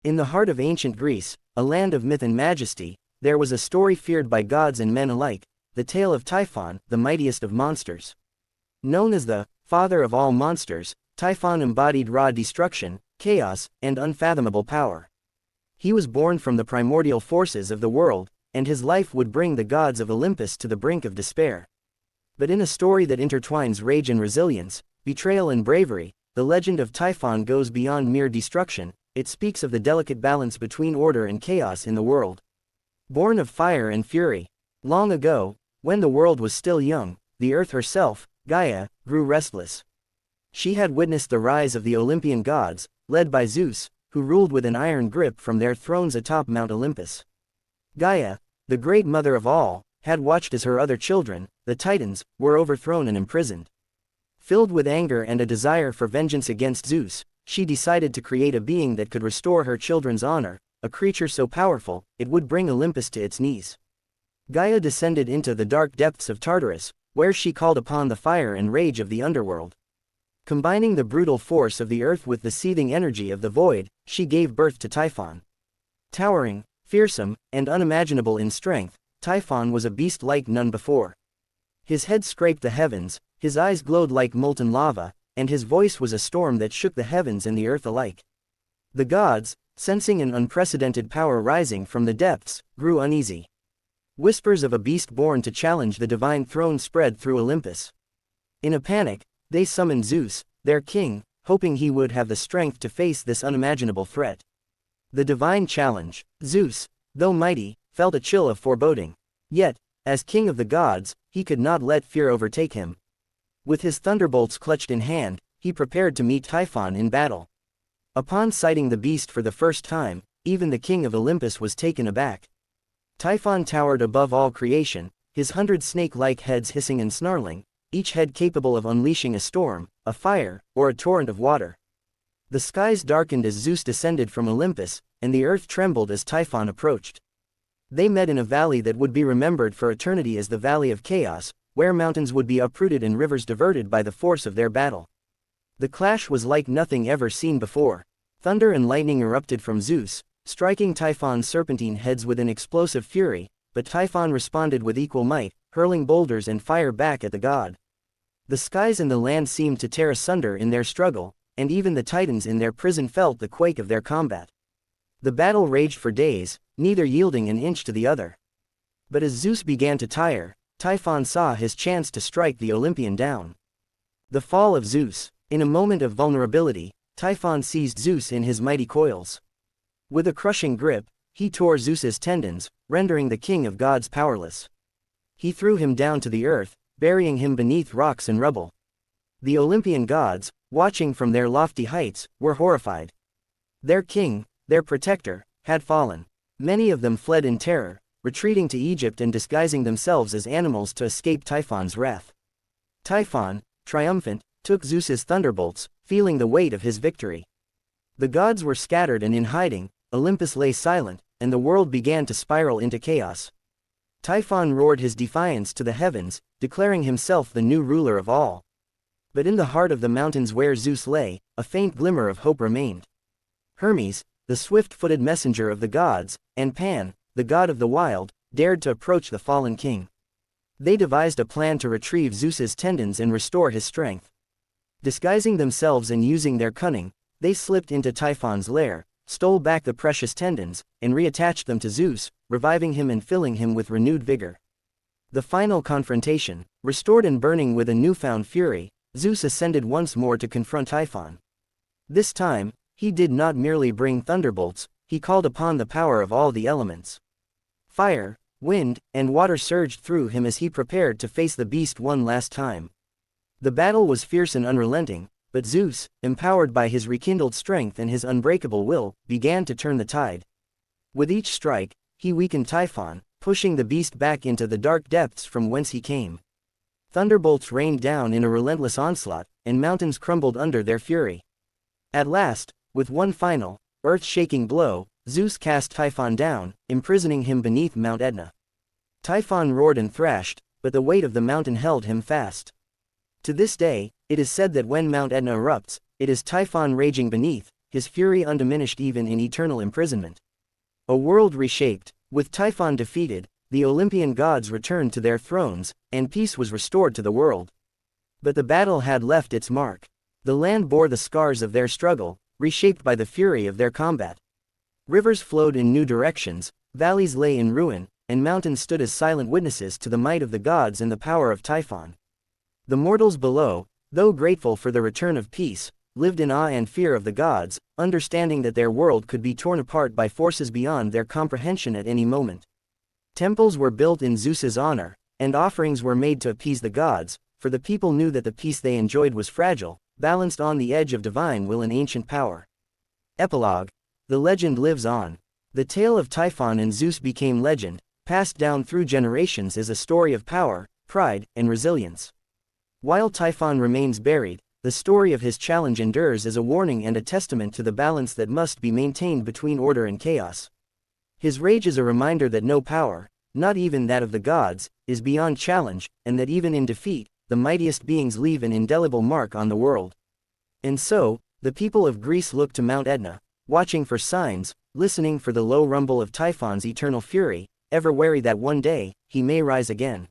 In the heart of ancient Greece, a land of myth and majesty, there was a story feared by gods and men alike, the tale of Typhon, the mightiest of monsters. Known as the father of all monsters, Typhon embodied raw destruction, chaos, and unfathomable power. He was born from the primordial forces of the world, and his life would bring the gods of Olympus to the brink of despair. But in a story that intertwines rage and resilience, betrayal and bravery, the legend of Typhon goes beyond mere destruction. It speaks of the delicate balance between order and chaos in the world. Born of fire and fury. Long ago, when the world was still young, the earth herself, Gaia, grew restless. She had witnessed the rise of the Olympian gods, led by Zeus, who ruled with an iron grip from their thrones atop Mount Olympus. Gaia, the great mother of all, had watched as her other children, the Titans, were overthrown and imprisoned. Filled with anger and a desire for vengeance against Zeus, she decided to create a being that could restore her children's honor, a creature so powerful, it would bring Olympus to its knees. Gaia descended into the dark depths of Tartarus, where she called upon the fire and rage of the underworld. Combining the brutal force of the earth with the seething energy of the void, she gave birth to Typhon. Towering, fearsome, and unimaginable in strength, Typhon was a beast like none before. His head scraped the heavens, his eyes glowed like molten lava, and his voice was a storm that shook the heavens and the earth alike. The gods, sensing an unprecedented power rising from the depths, grew uneasy. Whispers of a beast born to challenge the divine throne spread through Olympus. In a panic, they summoned Zeus, their king, hoping he would have the strength to face this unimaginable threat. The divine challenge. Zeus, though mighty, felt a chill of foreboding. Yet, as king of the gods, he could not let fear overtake him. With his thunderbolts clutched in hand, he prepared to meet Typhon in battle. Upon sighting the beast for the first time, even the king of Olympus was taken aback. Typhon towered above all creation, his 100 snake-like heads hissing and snarling, each head capable of unleashing a storm, a fire, or a torrent of water. The skies darkened as Zeus descended from Olympus, and the earth trembled as Typhon approached. They met in a valley that would be remembered for eternity as the Valley of Chaos, where mountains would be uprooted and rivers diverted by the force of their battle. The clash was like nothing ever seen before. Thunder and lightning erupted from Zeus, striking Typhon's serpentine heads with an explosive fury, but Typhon responded with equal might, hurling boulders and fire back at the god. The skies and the land seemed to tear asunder in their struggle, and even the Titans in their prison felt the quake of their combat. The battle raged for days, neither yielding an inch to the other. But as Zeus began to tire, Typhon saw his chance to strike the Olympian down. The fall of Zeus. In a moment of vulnerability, Typhon seized Zeus in his mighty coils. With a crushing grip, he tore Zeus's tendons, rendering the king of gods powerless. He threw him down to the earth, burying him beneath rocks and rubble. The Olympian gods, watching from their lofty heights, were horrified. Their king, their protector, had fallen. Many of them fled in terror, retreating to Egypt and disguising themselves as animals to escape Typhon's wrath. Typhon, triumphant, took Zeus's thunderbolts, feeling the weight of his victory. The gods were scattered and in hiding, Olympus lay silent, and the world began to spiral into chaos. Typhon roared his defiance to the heavens, declaring himself the new ruler of all. But in the heart of the mountains where Zeus lay, a faint glimmer of hope remained. Hermes, the swift-footed messenger of the gods, and Pan, the god of the wild, dared to approach the fallen king. They devised a plan to retrieve Zeus's tendons and restore his strength. Disguising themselves and using their cunning, they slipped into Typhon's lair, stole back the precious tendons, and reattached them to Zeus, reviving him and filling him with renewed vigor. The final confrontation. Restored and burning with a newfound fury, Zeus ascended once more to confront Typhon. This time, he did not merely bring thunderbolts, he called upon the power of all the elements. Fire, wind, and water surged through him as he prepared to face the beast one last time. The battle was fierce and unrelenting, but Zeus, empowered by his rekindled strength and his unbreakable will, began to turn the tide. With each strike, he weakened Typhon, pushing the beast back into the dark depths from whence he came. Thunderbolts rained down in a relentless onslaught, and mountains crumbled under their fury. At last, with one final, earth-shaking blow, Zeus cast Typhon down, imprisoning him beneath Mount Etna. Typhon roared and thrashed, but the weight of the mountain held him fast. To this day, it is said that when Mount Etna erupts, it is Typhon raging beneath, his fury undiminished even in eternal imprisonment. A world reshaped. With Typhon defeated, the Olympian gods returned to their thrones, and peace was restored to the world. But the battle had left its mark. The land bore the scars of their struggle, reshaped by the fury of their combat. Rivers flowed in new directions, valleys lay in ruin, and mountains stood as silent witnesses to the might of the gods and the power of Typhon. The mortals below, though grateful for the return of peace, lived in awe and fear of the gods, understanding that their world could be torn apart by forces beyond their comprehension at any moment. Temples were built in Zeus's honor, and offerings were made to appease the gods, for the people knew that the peace they enjoyed was fragile, balanced on the edge of divine will and ancient power. Epilogue. The legend lives on. The tale of Typhon and Zeus became legend, passed down through generations as a story of power, pride, and resilience. While Typhon remains buried, the story of his challenge endures as a warning and a testament to the balance that must be maintained between order and chaos. His rage is a reminder that no power, not even that of the gods, is beyond challenge, and that even in defeat, the mightiest beings leave an indelible mark on the world. And so, the people of Greece look to Mount Etna, watching for signs, listening for the low rumble of Typhon's eternal fury, ever wary that one day, he may rise again.